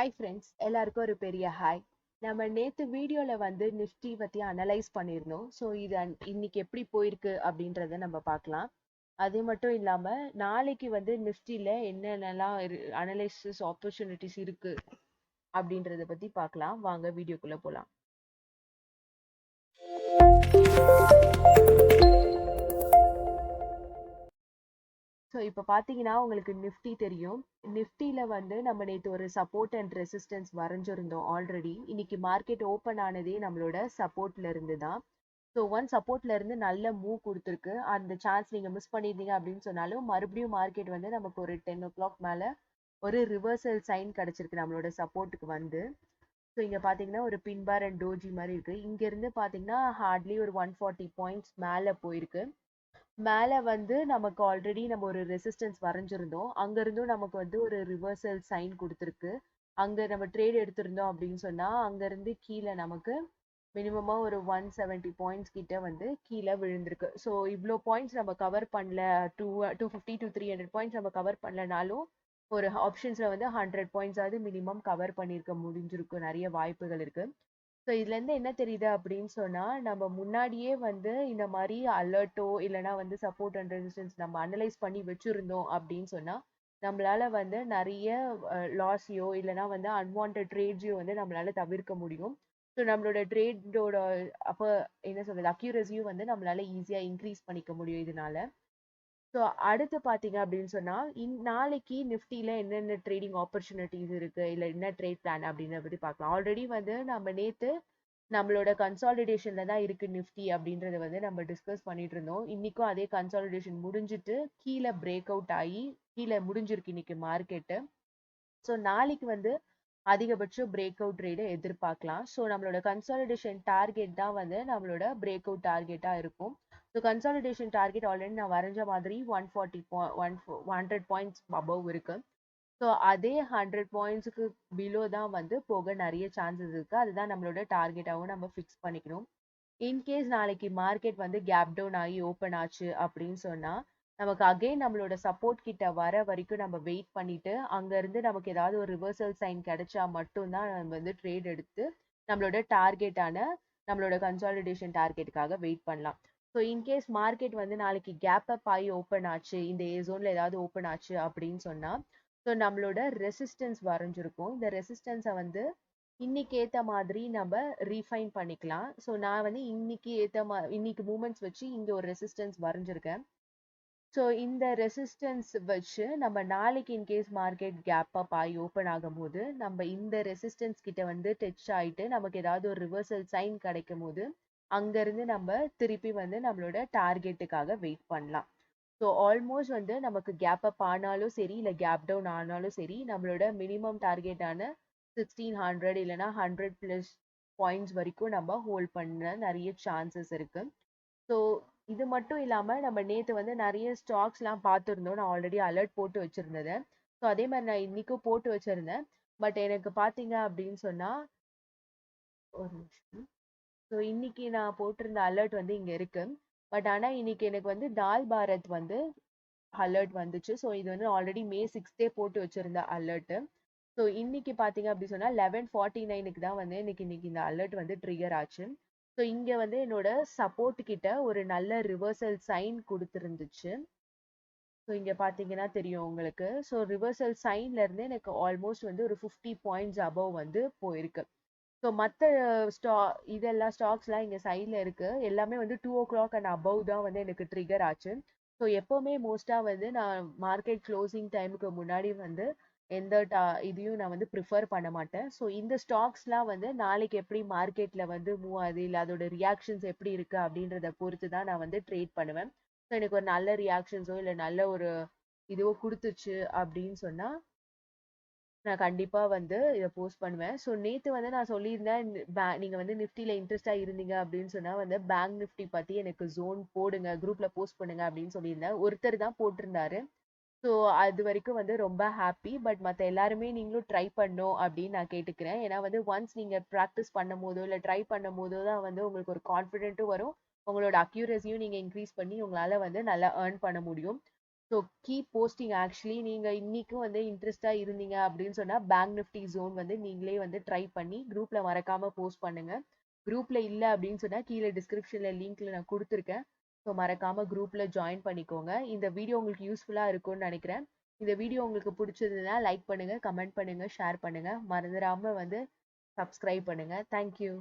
Hi friends, எல்லாருக்கும் ஒரு பெரிய ஹாய். நம்ம நேத்து வீடியோல வந்து நிஃப்டி பத்தி அனலைஸ் பண்ணியிருந்தோம். ஸோ இது இன்னைக்கு எப்படி போயிருக்கு அப்படின்றத நம்ம பார்க்கலாம். அது மட்டும் இல்லாம நாளைக்கு வந்து நிஃப்டில என்னென்னலாம் அனலைசிஸ் ஆப்பர்ச்சுனிட்டிஸ் இருக்கு அப்படின்றத பத்தி பார்க்கலாம். வாங்க வீடியோக்குள்ள போலாம். ஸோ இப்போ பார்த்தீங்கன்னா உங்களுக்கு நிஃப்டி தெரியும். நிஃப்டியில் வந்து நம்ம நேற்று ஒரு சப்போர்ட் அண்ட் ரெசிஸ்டன்ஸ் வரைஞ்சிருந்தோம் ஆல்ரெடி. இன்னைக்கு மார்க்கெட் ஓப்பன் ஆனதே நம்மளோட சப்போர்ட்ல இருந்து தான். ஸோ ஒன் சப்போர்ட்ல இருந்து நல்ல மூவ் கொடுத்துருக்கு. அந்த சான்ஸ் நீங்கள் மிஸ் பண்ணியிருந்தீங்க அப்படின்னு சொன்னாலும் மறுபடியும் மார்க்கெட் வந்து நமக்கு ஒரு 10 o'clock மேலே ஒரு ரிவர்சல் சைன் கிடைச்சிருக்கு நம்மளோட சப்போர்ட்டுக்கு வந்து. ஸோ இங்கே பார்த்தீங்கன்னா ஒரு பின்பார் அண்ட் டோஜி மாதிரி இருக்கு. இங்கேருந்து பார்த்தீங்கன்னா ஹார்ட்லி ஒரு 140 பாயிண்ட்ஸ் மேலே போயிருக்கு. மேலே வந்து நமக்கு ஆல்ரெடி நம்ம ஒரு ரெசிஸ்டன்ஸ் வரைஞ்சிருந்தோம். அங்கேருந்தும் நமக்கு வந்து ஒரு ரிவர்சல் சைன் கொடுத்துருக்கு. அங்கே நம்ம ட்ரேட் எடுத்திருந்தோம் அப்படின்னு சொன்னால் அங்கேருந்து கீழே நமக்கு மினிமமாக ஒரு 170 பாயிண்ட்ஸ் கிட்ட வந்து கீழே விழுந்திருக்கு. ஸோ இவ்வளோ பாயிண்ட்ஸ் நம்ம கவர் பண்ணல, 250 to 300 பாயிண்ட்ஸ் நம்ம கவர் பண்ணலனாலும் ஒரு ஆப்ஷன்ஸில் வந்து 100 பாயிண்ட்ஸாவது மினிமம் கவர் பண்ணியிருக்க முடிஞ்சிருக்கு. நிறைய வாய்ப்புகள் இருக்குது. ஸோ இதுலேருந்து என்ன தெரியுது அப்படின்னு சொன்னால், நம்ம முன்னாடியே வந்து இந்த மாதிரி அலர்ட்டோ இல்லைனா வந்து சப்போர்ட் அண்ட் ரெசிஸ்டன்ஸ் நம்ம அனலைஸ் பண்ணி வச்சுருந்தோம் அப்படின்னு சொன்னால் நம்மளால வந்து நிறைய லாஸையோ இல்லைனா வந்து அன்வான்ட் ட்ரேட்ஸையோ வந்து நம்மளால தவிர்க்க முடியும். ஸோ நம்மளோட ட்ரேடோட அப்போ என்ன சொல்றது அக்யூரஸியும் வந்து நம்மளால ஈஸியாக இன்க்ரீஸ் பண்ணிக்க முடியும் இதனால. ஸோ அடுத்து பார்த்தீங்க அப்படின்னு சொன்னால் நாளைக்கு நிஃப்டியில் என்னென்ன ட்ரேடிங் ஆப்பர்ச்சுனிட்டிஸ் இருக்குது இல்லை என்ன ட்ரேட் பிளான் அப்படின்றத பற்றி பார்க்கலாம். ஆல்ரெடி வந்து நம்ம நேற்று நம்மளோட கன்சாலிடேஷனில் தான் இருக்குது நிஃப்டி அப்படின்றத வந்து நம்ம டிஸ்கஸ் பண்ணிட்டு இருந்தோம். இன்றைக்கும் அதே கன்சாலிடேஷன் முடிஞ்சிட்டு கீழே பிரேக் அவுட் ஆகி கீழே முடிஞ்சிருக்கு இன்னைக்கு மார்க்கெட்டு. ஸோ நாளைக்கு வந்து அதிகபட்சம் பிரேக் அவுட் ரேட்டை எதிர்பார்க்கலாம். ஸோ நம்மளோட கன்சாலிடேஷன் டார்கெட் தான் வந்து நம்மளோட பிரேக் அவுட் டார்கெட்டாக இருக்கும். ஸோ கன்சாலிடேஷன் டார்கெட் ஆல்ரெடி நான் வரைஞ்ச மாதிரி 100 பாயிண்ட்ஸ் அபவ் இருக்கு. ஸோ அதே 100 பாயிண்ட்ஸுக்கு பிலோ தான் வந்து போக நிறைய சான்சஸ் இருக்கு. அதுதான் நம்மளோட டார்கெட்டாகவும் நம்ம ஃபிக்ஸ் பண்ணிக்கணும். இன்கேஸ் நாளைக்கு மார்க்கெட் வந்து கேப் டவுன் ஆகி ஓப்பன் ஆச்சு அப்படின்னு சொன்னா நமக்கு அகைன் நம்மளோட சப்போர்ட் கிட்ட வர வரைக்கும் நம்ம வெயிட் பண்ணிட்டு அங்கிருந்து நமக்கு ஏதாவது ஒரு ரிவர்சல் சைன் கிடைச்சா மட்டும்தான் நம்ம வந்து ட்ரேட் எடுத்து நம்மளோட டார்கெட்டான நம்மளோட கன்சாலிடேஷன் டார்கெட்டுக்காக வெயிட் பண்ணலாம். ஸோ இன்கேஸ் மார்க்கெட் வந்து நாளைக்கு கேப் அப் ஆகி ஓப்பன் ஆச்சு, இந்த ஏ ஜோன்ல ஏதாவது ஓப்பன் ஆச்சு அப்படின்னு சொன்னா ஸோ நம்மளோட ரெசிஸ்டன்ஸ் வரைஞ்சிருக்கும். இந்த ரெசிஸ்டன்ஸை வந்து இன்னைக்கு ஏத்த மாதிரி நம்ம ரீஃபைன் பண்ணிக்கலாம். ஸோ நான் வந்து இன்னைக்கு மூமெண்ட்ஸ் வச்சு இங்க ஒரு ரெசிஸ்டன்ஸ் வரைஞ்சிருக்கேன். ஸோ இந்த ரெசிஸ்டன்ஸ் வச்சு நம்ம நாளைக்கு இன்கேஸ் மார்க்கெட் கேப் அப் ஆகி ஓப்பன் ஆகும்போது நம்ம இந்த ரெசிஸ்டன்ஸ் கிட்ட வந்து டச் ஆயிட்டு நமக்கு ஏதாவது ஒரு ரிவர்சல் சைன் கிடைக்கும் போது அங்கிருந்து நம்ம திருப்பி வந்து நம்மளோட டார்கெட்டுக்காக வெயிட் பண்ணலாம். ஸோ ஆல்மோஸ்ட் வந்து நமக்கு கேப் அப் ஆனாலும் சரி இல்லை கேப் டவுன் ஆனாலும் சரி நம்மளோட மினிமம் டார்கெட்டான 1600 இல்லைன்னா 100+ பாயிண்ட்ஸ் வரைக்கும் நம்ம ஹோல்ட் பண்ண நிறைய சான்சஸ் இருக்கு. ஸோ இது மட்டும் இல்லாமல் நம்ம நேற்று வந்து நிறைய ஸ்டாக்ஸ்லாம் பார்த்துருந்தோம். நான் ஆல்ரெடி அலர்ட் போட்டு வச்சுருந்தேன். ஸோ அதே மாதிரி நான் இன்னைக்கும் போட்டு வச்சுருந்தேன். பட் எனக்கு பார்த்தீங்க அப்படின்னு சொன்னால் ஒரு நிமிஷம். ஸோ இன்னைக்கு நான் போட்டிருந்த அலர்ட் வந்து இங்கே இருக்கு. பட் ஆனால் இன்னைக்கு எனக்கு வந்து தால் பாரத் வந்து அலர்ட் வந்துச்சு. ஸோ இது வந்து ஆல்ரெடி May 6 போட்டு வச்சிருந்த அலர்ட்டு. ஸோ இன்னைக்கு பார்த்தீங்க அப்படி சொன்னால் 11:49 தான் வந்து இன்னைக்கு இந்த அலர்ட் வந்து ட்ரிகர் ஆச்சு. ஸோ இங்கே வந்து என்னோட சப்போர்ட் கிட்ட ஒரு நல்ல ரிவர்சல் சைன் கொடுத்துருந்துச்சு. ஸோ இங்கே பார்த்தீங்கன்னா தெரியும் உங்களுக்கு. ஸோ ரிவர்சல் சைன்ல இருந்து எனக்கு ஆல்மோஸ்ட் வந்து ஒரு 50 பாயிண்ட்ஸ் அபவ் வந்து போயிருக்கு. ஸோ மற்ற இதெல்லாம் ஸ்டாக்ஸ்லாம் இங்கே சைடில் இருக்கு. எல்லாமே வந்து 2 o'clock அண்ட் அபவ் தான் வந்து எனக்கு ட்ரிகர் ஆச்சு. ஸோ எப்போவுமே மோஸ்ட்டாக வந்து நான் மார்க்கெட் க்ளோசிங் டைமுக்கு முன்னாடி வந்து எந்த இதையும் நான் வந்து ப்ரிஃபர் பண்ண மாட்டேன். ஸோ இந்த ஸ்டாக்ஸ்லாம் வந்து நாளைக்கு எப்படி மார்க்கெட்டில் வந்து மூவ் ஆகுது இல்லை அதோட ரியாக்ஷன்ஸ் எப்படி இருக்கு அப்படின்றத பொறுத்து தான் நான் வந்து ட்ரேட் பண்ணுவேன். ஸோ எனக்கு ஒரு நல்ல ரியாக்ஷன்ஸோ இல்லை நல்ல ஒரு இதுவோ கொடுத்துச்சு அப்படின்னு சொன்னால் நான் கண்டிப்பாக வந்து இதை போஸ்ட் பண்ணுவேன். ஸோ நேற்று வந்து நான் சொல்லியிருந்தேன் நீங்கள் வந்து நிஃப்டியில் இன்ட்ரெஸ்டாக இருந்தீங்க அப்படின்னு சொன்னால் வந்து பேங்க் நிஃப்டி பற்றி எனக்கு ஜோன் போடுங்க, குரூப்பில் போஸ்ட் பண்ணுங்க அப்படின்னு சொல்லியிருந்தேன். ஒருத்தர் தான் போட்டிருந்தாரு. ஸோ அது வரைக்கும் வந்து ரொம்ப ஹாப்பி. பட் மற்ற எல்லாருமே நீங்களும் ட்ரை பண்ணும் அப்படின்னு நான் கேட்டுக்கிறேன். ஏன்னா வந்து ஒன்ஸ் நீங்கள் ப்ராக்டிஸ் பண்ணும் போதோ இல்லை ட்ரை பண்ணும் போதோ தான் வந்து உங்களுக்கு ஒரு கான்ஃபிடென்ட்டும் வரும். உங்களோட அக்யூரஸியும் நீங்கள் இன்க்ரீஸ் பண்ணி உங்களால் வந்து நல்லா ஏர்ன் பண்ண முடியும். So so keep posting. Actually நீங்க இன்னைக்கும் வந்து இன்ட்ரெஸ்டா இருந்தீங்க அப்படின்னு சொன்னா பேங்க் நிஃப்டி ஜோன் வந்து நீங்களே வந்து ட்ரை பண்ணி குரூப்ல மறக்காம போஸ்ட் பண்ணுங்க. குரூப்ல இல்ல அப்படின்னு சொன்னா கீழே டிஸ்கிரிப்ஷன்ல லிங்க்ல நான் கொடுத்துருக்கேன். ஸோ மறக்காம குரூப்ல ஜாயின் பண்ணிக்கோங்க. இந்த வீடியோ உங்களுக்கு யூஸ்ஃபுல்லா இருக்கும்னு நினைக்கிறேன். இந்த வீடியோ உங்களுக்கு பிடிச்சதுன்னா லைக் பண்ணுங்க, கமெண்ட் பண்ணுங்க, ஷேர் பண்ணுங்க. மறந்துடாம வந்து சப்ஸ்கிரைப் பண்ணுங்க. தேங்க்யூ.